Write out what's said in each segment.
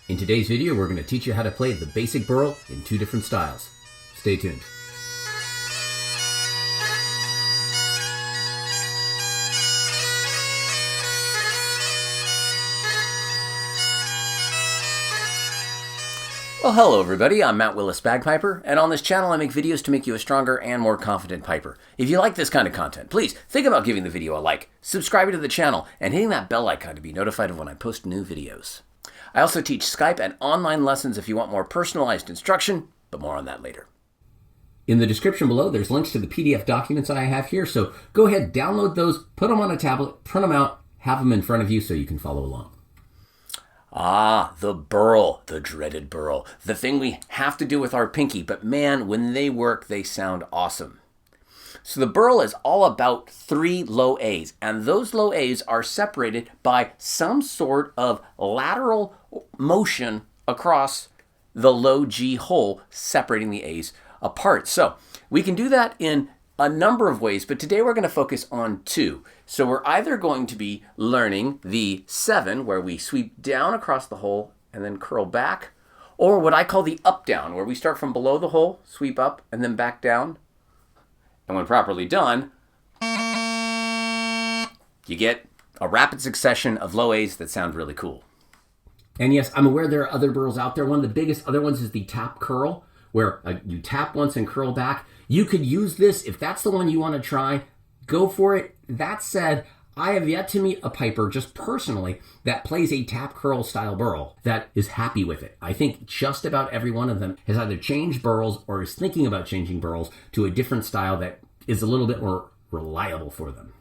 In today's video, we're going to teach you how to play the basic burl in 2 different styles. Stay tuned. Well, hello everybody, I'm Matt Willis Bagpiper, and on this channel I make videos to make you a stronger and more confident piper. If you like this kind of content, please think about giving the video a like, subscribing to the channel, and hitting that bell icon to be notified of when I post new videos. I also teach Skype and online lessons if you want more personalized instruction, but more on that later. In the description below, there's links to the PDF documents I have here, so go ahead, download those, put them on a tablet, print them out, have them in front of you so you can follow along. The burl, the dreaded burl, the thing we have to do with our pinky, but man, when they work, they sound awesome. So the burl is all about 3 low A's, and those low A's are separated by some sort of lateral motion across the low G hole, separating the A's apart. So we can do that in a number of ways, but today we're going to focus on 2. So we're either going to be learning the 7, where we sweep down across the hole and then curl back, or what I call the up-down, where we start from below the hole, sweep up, and then back down. And when properly done, you get a rapid succession of low A's that sound really cool. And yes, I'm aware there are other burls out there. One of the biggest other ones is the tap curl, where you tap once and curl back. You could use this if that's the one you want to try. Go for it. That said, I have yet to meet a piper, just personally, that plays a tap curl style burl that is happy with it. I think just about every one of them has either changed burls or is thinking about changing burls to a different style that is a little bit more reliable for them.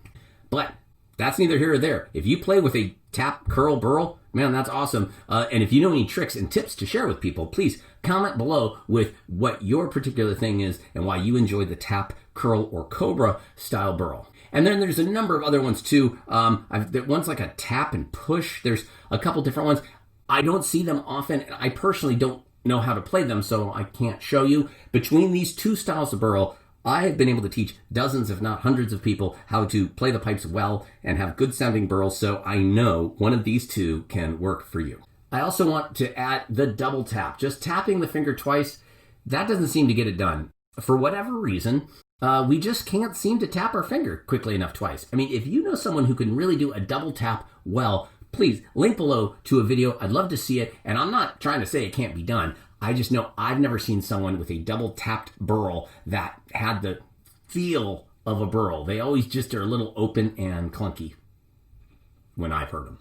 But that's neither here or there. If you play with a tap curl burl, man, that's awesome. And if you know any tricks and tips to share with people, please comment below with what your particular thing is and why you enjoy the tap, curl, or cobra style burl. And then there's a number of other ones too. One's like a tap and push. There's a couple different ones. I don't see them often, and I personally don't know how to play them, so I can't show you. Between these 2 styles of burl, I have been able to teach dozens, if not hundreds of people how to play the pipes well and have good sounding burls, so I know one of these 2 can work for you. I also want to add the double tap. Just tapping the finger twice, that doesn't seem to get it done. For whatever reason, we just can't seem to tap our finger quickly enough twice. I mean, if you know someone who can really do a double tap well, please link below to a video. I'd love to see it, and I'm not trying to say it can't be done. I just know I've never seen someone with a double tapped burl that had the feel of a burl. They always just are a little open and clunky when I've heard them.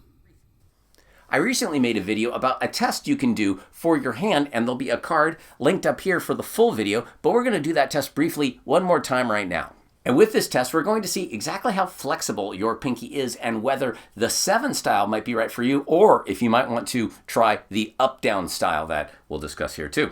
I recently made a video about a test you can do for your hand, and there'll be a card linked up here for the full video, but we're going to do that test briefly one more time right now. And with this test, we're going to see exactly how flexible your pinky is and whether the 7 style might be right for you, or if you might want to try the up-down style that we'll discuss here too.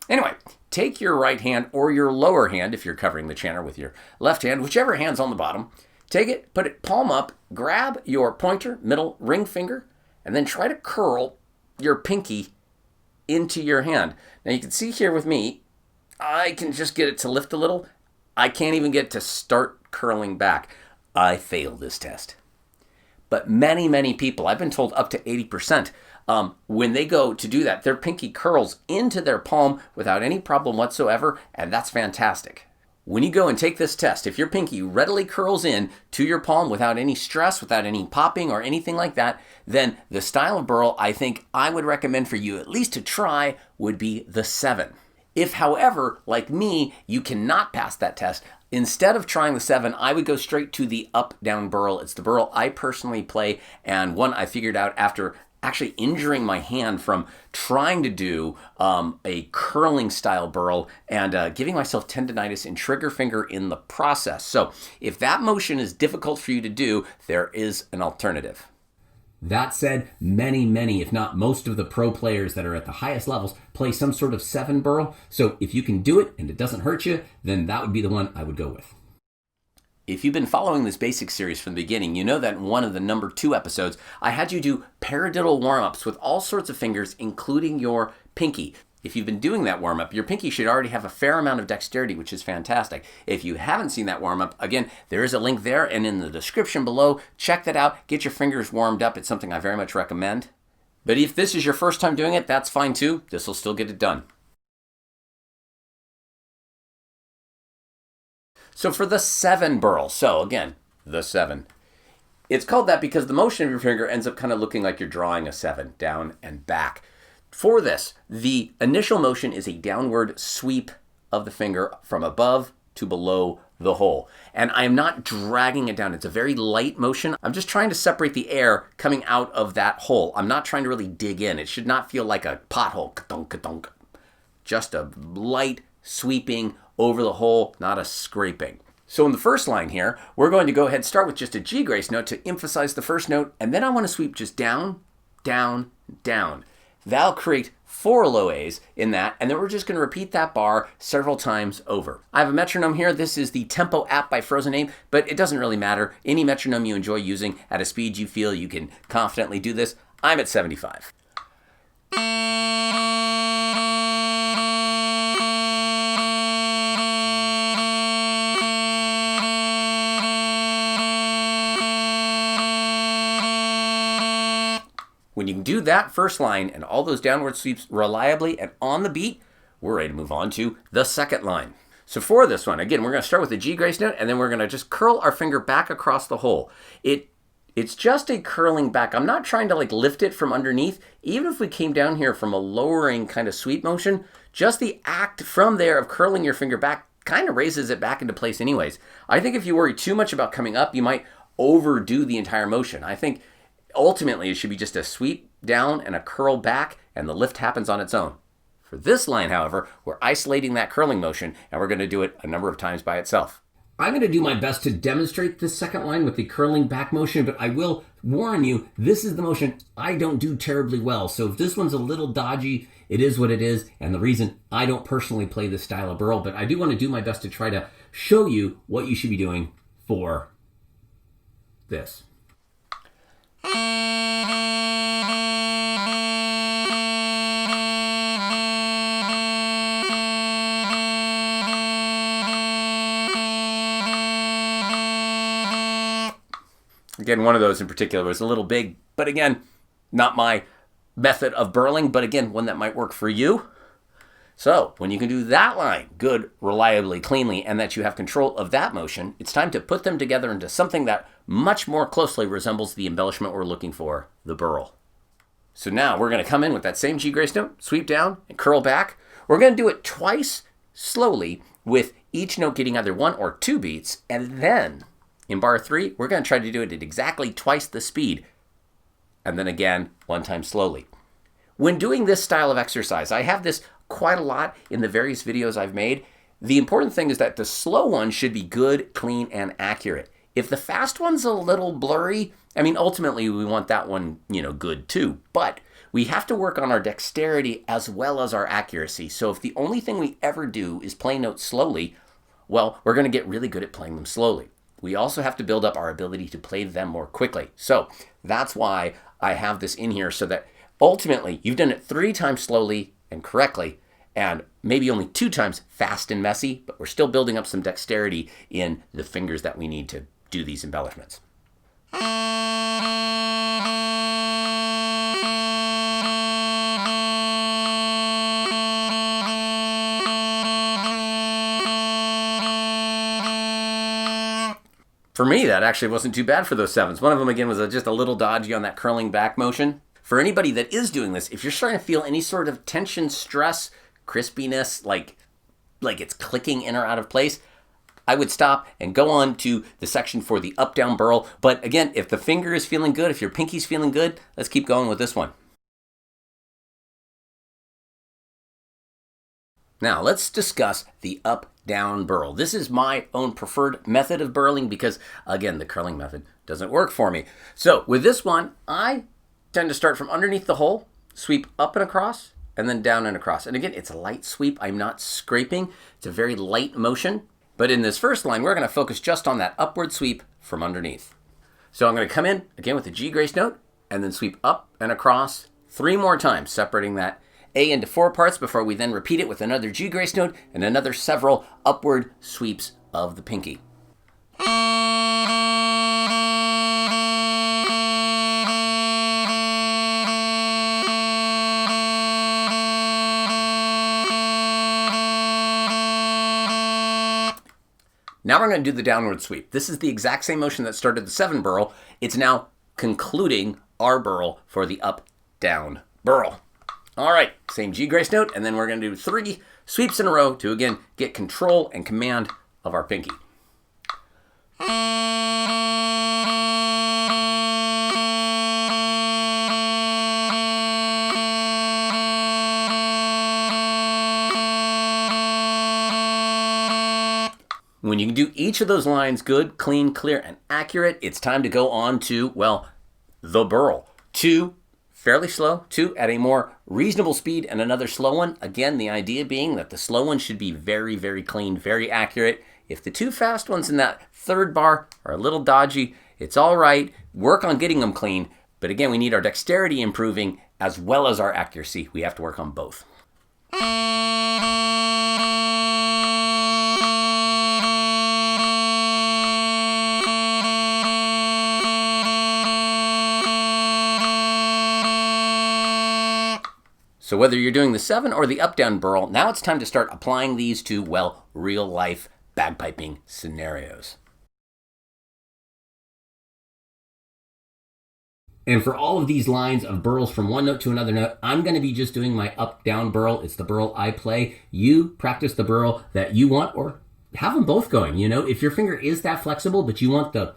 Anyway, take your right hand or your lower hand, if you're covering the channel with your left hand, whichever hand's on the bottom, take it, put it palm up, grab your pointer, middle, ring finger, and then try to curl your pinky into your hand. Now you can see here with me, I can just get it to lift a little. I can't even get it to start curling back. I failed this test. But many, many people, I've been told up to 80%, when they go to do that, their pinky curls into their palm without any problem whatsoever, and that's fantastic. When you go and take this test, if your pinky readily curls in to your palm without any stress, without any popping or anything like that, then the style of burl I think I would recommend for you at least to try would be the 7. If, however, like me, you cannot pass that test, instead of trying the 7, I would go straight to the up-down burl. It's the burl I personally play, and one I figured out after actually injuring my hand from trying to do a curling style burl and giving myself tendonitis and trigger finger in the process. So if that motion is difficult for you to do, there is an alternative. That said, many, if not most of the pro players that are at the highest levels play some sort of 7 burl. So if you can do it and it doesn't hurt you, then that would be the one I would go with. If you've been following this basic series from the beginning, you know that in one of the number 2 episodes, I had you do paradiddle warm-ups with all sorts of fingers, including your pinky. If you've been doing that warm-up, your pinky should already have a fair amount of dexterity, which is fantastic. If you haven't seen that warm-up, again, there is a link there and in the description below. Check that out. Get your fingers warmed up. It's something I very much recommend. But if this is your first time doing it, that's fine too. This will still get it done. So for the 7 burl, so again, the 7. It's called that because the motion of your finger ends up kind of looking like you're drawing a 7, down and back. For this, the initial motion is a downward sweep of the finger from above to below the hole. And I'm not dragging it down. It's a very light motion. I'm just trying to separate the air coming out of that hole. I'm not trying to really dig in. It should not feel like a pothole. Ka-dunk, ka-dunk. Just a light sweeping over the hole, not a scraping. So in the first line here, we're going to go ahead and start with just a G grace note to emphasize the first note, and then I want to sweep just down, down, down. That'll create 4 low A's in that, and then we're just going to repeat that bar several times over. I have a metronome here. This is the Tempo app by Frozen Ape, but it doesn't really matter. Any metronome you enjoy using at a speed you feel you can confidently do this. I'm at 75. When you can do that first line and all those downward sweeps reliably and on the beat, we're ready to move on to the second line. So for this one, again, we're going to start with the G grace note, and then we're going to just curl our finger back across the hole. It's just a curling back. I'm not trying to like lift it from underneath. Even if we came down here from a lowering kind of sweep motion, just the act from there of curling your finger back kind of raises it back into place anyways. I think if you worry too much about coming up, you might overdo the entire motion. I think ultimately it should be just a sweep down and a curl back, and the lift happens on its own. For this line, however, we're isolating that curling motion, and we're going to do it a number of times by itself. I'm going to do my best to demonstrate this second line with the curling back motion, but I will warn you, this is the motion I don't do terribly well. So if this one's a little dodgy, it is what it is, and the reason I don't personally play this style of burl, but I do want to do my best to try to show you what you should be doing for this. Again, one of those in particular was a little big, but again, not my method of burling, but again, one that might work for you. So when you can do that line good, reliably, cleanly, and that you have control of that motion, it's time to put them together into something that much more closely resembles the embellishment we're looking for, the burl. So now we're going to come in with that same G grace note, sweep down and curl back. We're going to do it twice slowly with each note getting either 1 or 2 beats, and then in bar 3, we're going to try to do it at exactly twice the speed, and then again, 1 time slowly. When doing this style of exercise, I have this quite a lot in the various videos I've made. The important thing is that the slow one should be good, clean, and accurate. If the fast one's a little blurry, I mean, ultimately we want that one, good too, but we have to work on our dexterity as well as our accuracy. So if the only thing we ever do is play notes slowly, well, we're going to get really good at playing them slowly. We also have to build up our ability to play them more quickly. So that's why I have this in here, so that ultimately you've done it 3 times slowly and correctly, and maybe only 2 times fast and messy, but we're still building up some dexterity in the fingers that we need to do these embellishments. For me, that actually wasn't too bad for those 7s. One of them, again, was just a little dodgy on that curling back motion. For anybody that is doing this, if you're starting to feel any sort of tension, stress, crispiness, like it's clicking in or out of place, I would stop and go on to the section for the up-down burl. But again, if the finger is feeling good, if your pinky's feeling good, let's keep going with this one. Now, let's discuss the up-down burl. This is my own preferred method of burling because, again, the curling method doesn't work for me. So with this one, I tend to start from underneath the hole, sweep up and across, and then down and across. And again, it's a light sweep. I'm not scraping. It's a very light motion. But in this first line, we're going to focus just on that upward sweep from underneath. So I'm going to come in, again, with the G grace note, and then sweep up and across 3 more times, separating that A into 4 parts before we then repeat it with another G grace note and another several upward sweeps of the pinky. Now we're going to do the downward sweep. This is the exact same motion that started the 7 burl. It's now concluding our burl for the up, down, burl. All right, same G grace note, and then we're going to do 3 sweeps in a row to, again, get control and command of our pinky. When you can do each of those lines good, clean, clear, and accurate, it's time to go on to, well, the burl. 2 fairly slow, 2 at a more reasonable speed, and another slow one. Again, the idea being that the slow one should be very, very clean, very accurate. If the 2 fast ones in that 3rd bar are a little dodgy, it's all right. Work on getting them clean. But again, we need our dexterity improving as well as our accuracy. We have to work on both. So whether you're doing the 7 or the up-down burl, now it's time to start applying these to, well, real-life bagpiping scenarios. And for all of these lines of burls from one note to another note, I'm going to be just doing my up-down burl. It's the burl I play. You practice the burl that you want, or have them both going. You know, if your finger is that flexible, but you want the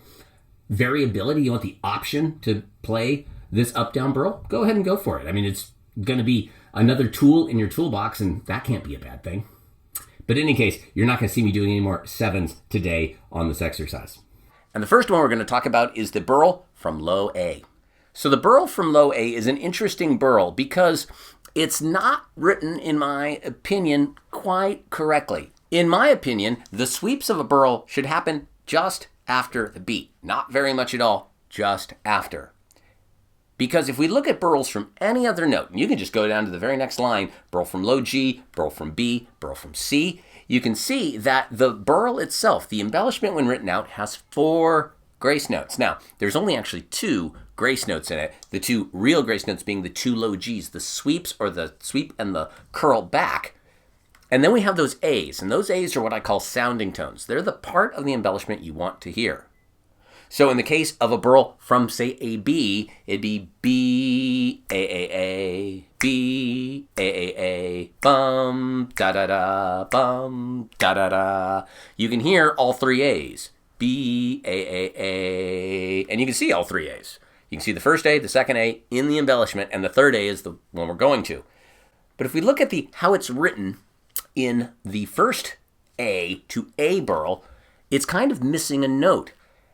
variability, you want the option to play this up-down burl, go ahead and go for it. I mean, it's going to be another tool in your toolbox, and that can't be a bad thing. But in any case, you're not going to see me doing any more 7s today on this exercise. And the first one we're going to talk about is the burl from low A. So the burl from low A is an interesting burl because it's not written, in my opinion, quite correctly. In my opinion, the sweeps of a burl should happen just after the beat. Not very much at all, just after. Because if we look at burls from any other note, and you can just go down to the very next line, burl from low G, burl from B, burl from C, you can see that the burl itself, the embellishment when written out, has 4 grace notes. Now, there's only actually 2 grace notes in it, the 2 real grace notes being the 2 low Gs, the sweeps or the sweep and the curl back. And then we have those A's, and those A's are what I call sounding tones. They're the part of the embellishment you want to hear. So in the case of a burl from, say, a B, it'd be B, A, B, A, bum, da-da-da, bum, da-da-da. You can hear all 3 A's, B, A, and you can see all 3 A's. You can see the first A, the second A in the embellishment, and the 3rd A is the one we're going to. But if we look at how it's written in the first A to A burl, it's kind of missing a note.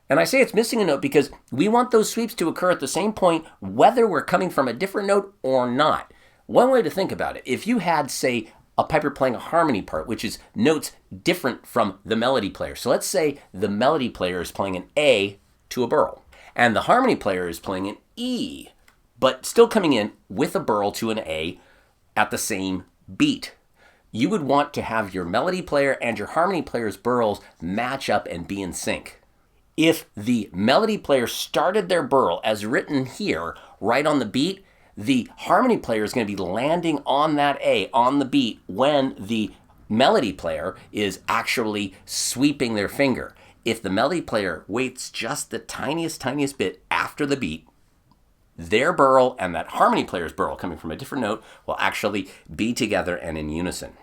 And I say it's missing a note because we want those sweeps to occur at the same point, whether we're coming from a different note or not. One way to think about it, if you had, say, a piper playing a harmony part, which is notes different from the melody player. So let's say the melody player is playing an A to a burl, and the harmony player is playing an E, but still coming in with a burl to an A at the same beat. You would want to have your melody player and your harmony player's burls match up and be in sync. If the melody player started their burl as written here, right on the beat, the harmony player is going to be landing on that A, on the beat, when the melody player is actually sweeping their finger. If the melody player waits just the tiniest bit after the beat, their burl and that harmony player's burl coming from a different note will actually be together and in unison.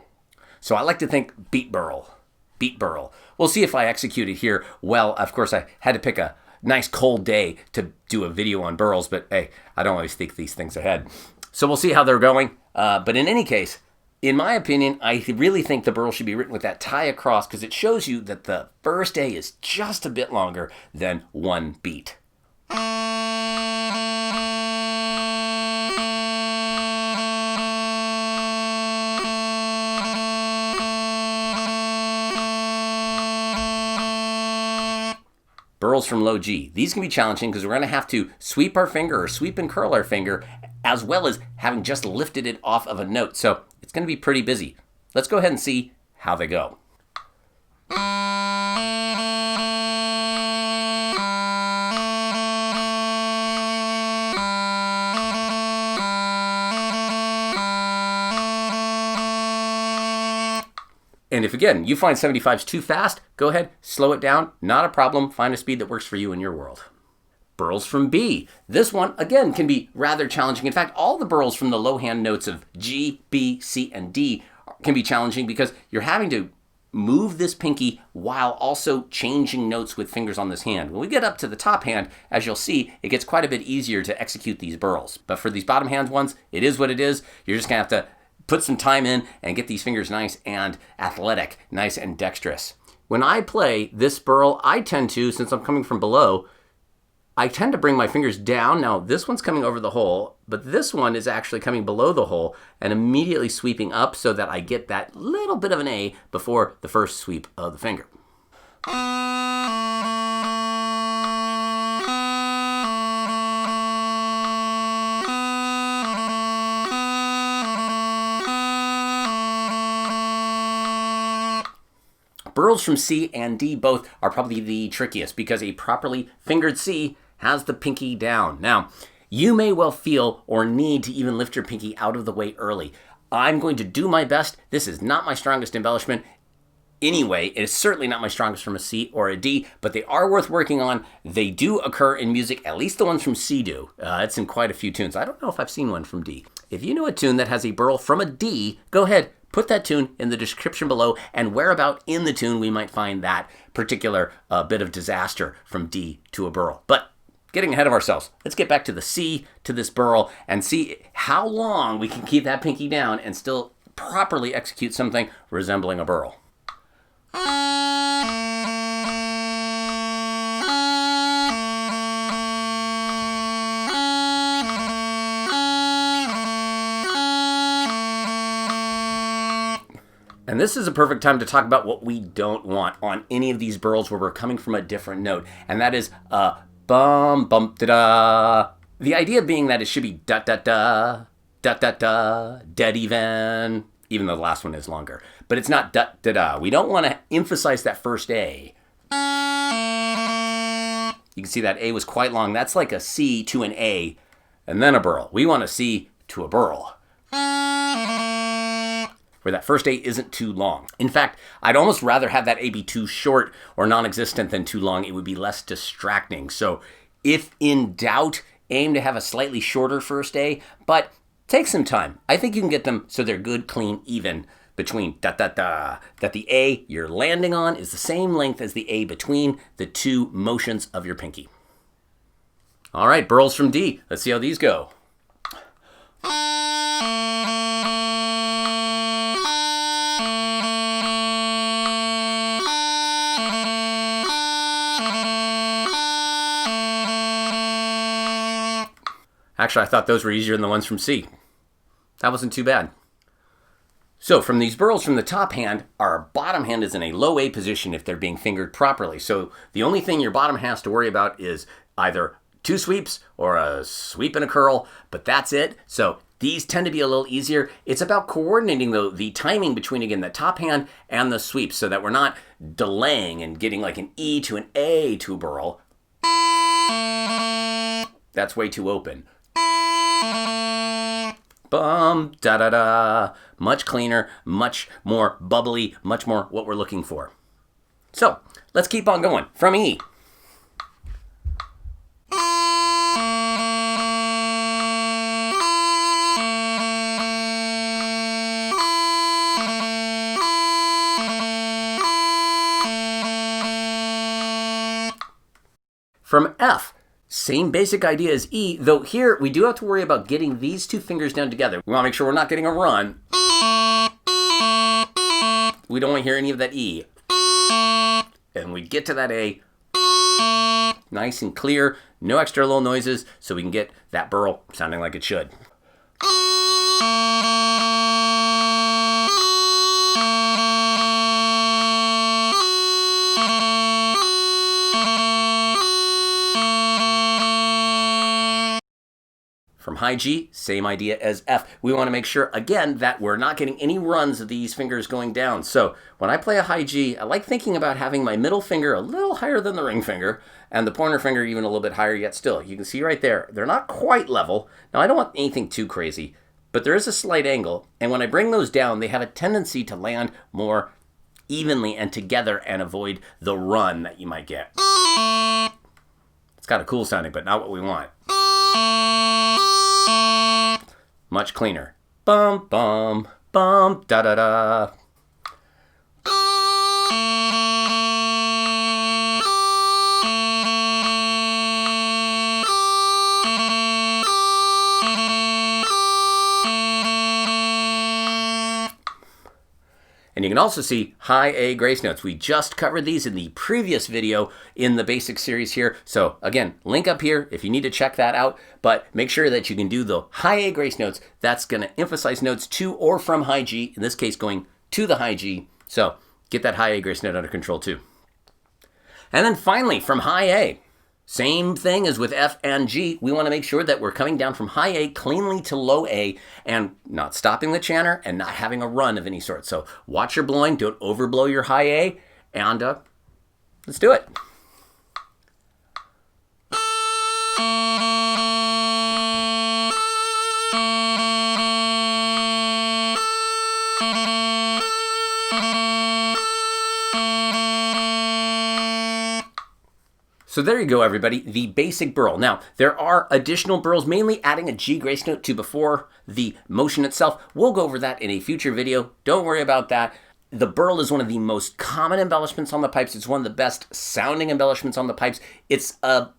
So I like to think beat burl. Beat burl. We'll see if I execute it here well. Of course, I had to pick a nice cold day to do a video on burls, but hey, I don't always think these things ahead. So we'll see how they're going. But in any case, in my opinion, I really think the burl should be written with that tie across because it shows you that the first A is just a bit longer than one beat. Burls from low G. These can be challenging because we're going to have to sweep our finger or sweep and curl our finger as well as having just lifted it off of a note. So it's going to be pretty busy. Let's go ahead and see how they go. And if, again, you find 75 is too fast, go ahead, slow it down. Not a problem. Find a speed that works for you in your world. Burls from B. This one, again, can be rather challenging. In fact, all the burls from the low hand notes of G, B, C, and D can be challenging because you're having to move this pinky while also changing notes with fingers on this hand. When we get up to the top hand, as you'll see, it gets quite a bit easier to execute these burls. But for these bottom hand ones, it is what it is. You're just going to have to put some time in and get these fingers nice and athletic, nice and dexterous. When I play this burl, I tend to, since I'm coming from below, I tend to bring my fingers down. Now, this one's coming over the hole, but this one is actually coming below the hole and immediately sweeping up so that I get that little bit of an A before the first sweep of the finger. Burls from C and D both are probably the trickiest because a properly fingered C has the pinky down. Now, you may well feel or need to even lift your pinky out of the way early. I'm going to do my best. This is not my strongest embellishment. Anyway, it is certainly not my strongest from a C or a D, but they are worth working on. They do occur in music, at least the ones from C do. It's in quite a few tunes. I don't know if I've seen one from D. If you know a tune that has a burl from a D, go ahead, put that tune in the description below, and whereabout in the tune we might find that particular bit of disaster from D to a burl. But getting ahead of ourselves, let's get back to the C to this burl and see how long we can keep that pinky down and still properly execute something resembling a burl. And this is a perfect time to talk about what we don't want on any of these burls where we're coming from a different note. And that is bum, bum, da-da. The idea being that it should be da-da-da, da-da-da, dead even though the last one is longer. But it's not da-da-da. We don't want to emphasize that first A. You can see that A was quite long. That's like a C to an A and then a burl. We want a C to a burl, where that first A isn't too long. In fact, I'd almost rather have that A be too short or non-existent than too long. It would be less distracting. So if in doubt, aim to have a slightly shorter first A, but take some time. I think you can get them so they're good, clean, even between da-da-da. That the A you're landing on is the same length as the A between the two motions of your pinky. All right, burls from D. Let's see how these go. Actually, I thought those were easier than the ones from C. That wasn't too bad. So from these burls from the top hand, our bottom hand is in a low A position if they're being fingered properly. So the only thing your bottom has to worry about is either two sweeps or a sweep and a curl, but that's it. So these tend to be a little easier. It's about coordinating the timing between, again, the top hand and the sweep so that we're not delaying and getting like an E to an A to a burl. That's way too open. Bum, da-da-da. Much cleaner, much more bubbly, much more what we're looking for. So, let's keep on going. From E. From F. Same basic idea as E, though here we do have to worry about getting these two fingers down together. We want to make sure we're not getting a run. We don't want to hear any of that E. And we get to that A. Nice and clear, no extra little noises, so we can get that burl sounding like it should. From high G, same idea as F. We want to make sure, again, that we're not getting any runs of these fingers going down. So when I play a high G, I like thinking about having my middle finger a little higher than the ring finger and the pointer finger even a little bit higher yet still. You can see right there, they're not quite level. Now, I don't want anything too crazy, but there is a slight angle. And when I bring those down, they have a tendency to land more evenly and together and avoid the run that you might get. It's kind of cool sounding, but not what we want. Much cleaner. Bum, bum, bum, da da da. And you can also see high A grace notes. We just covered these in the previous video in the basic series here. So again, link up here if you need to check that out. But make sure that you can do the high A grace notes. That's going to emphasize notes to or from high G, in this case going to the high G. So get that high A grace note under control too. And then finally, from high A, same thing as with F and G, we want to make sure that we're coming down from high A cleanly to low A and not stopping the chanter and not having a run of any sort. So watch your blowing, don't overblow your high A, and let's do it. So there you go, everybody, the basic burl. Now, there are additional burls, mainly adding a G grace note to before the motion itself. We'll go over that in a future video. Don't worry about that. The burl is one of the most common embellishments on the pipes. It's one of the best sounding embellishments on the pipes. It's a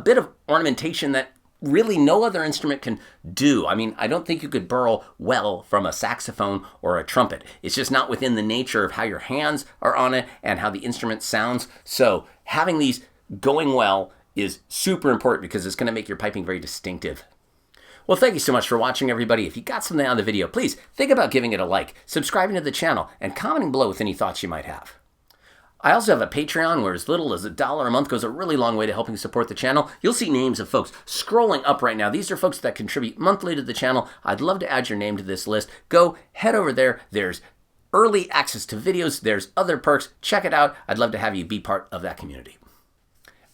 bit of ornamentation that really no other instrument can do. I mean, I don't think you could burl well from a saxophone or a trumpet. It's just not within the nature of how your hands are on it and how the instrument sounds. So having these going well is super important because it's going to make your piping very distinctive. Well, thank you so much for watching, everybody. If you got something out of the video, please think about giving it a like, subscribing to the channel, and commenting below with any thoughts you might have. I also have a Patreon where as little as $1 a month goes a really long way to helping support the channel. You'll see names of folks scrolling up right now. These are folks that contribute monthly to the channel. I'd love to add your name to this list. Go head over there. There's early access to videos. There's other perks. Check it out. I'd love to have you be part of that community.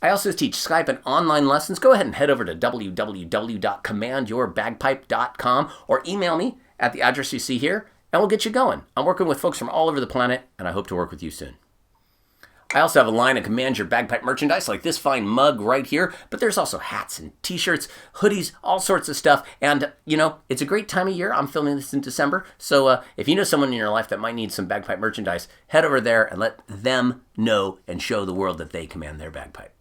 I also teach Skype and online lessons. Go ahead and head over to www.commandyyourbagpipe.com or email me at the address you see here, and we'll get you going. I'm working with folks from all over the planet, and I hope to work with you soon. I also have a line of Command Your Bagpipe merchandise, like this fine mug right here, but there's also hats and t-shirts, hoodies, all sorts of stuff. And, you know, it's a great time of year. I'm filming this in December. So if you know someone in your life that might need some bagpipe merchandise, head over there and let them know and show the world that they command their bagpipe.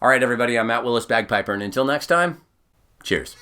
All right, everybody, I'm Matt Willis Bagpiper, and until next time, cheers.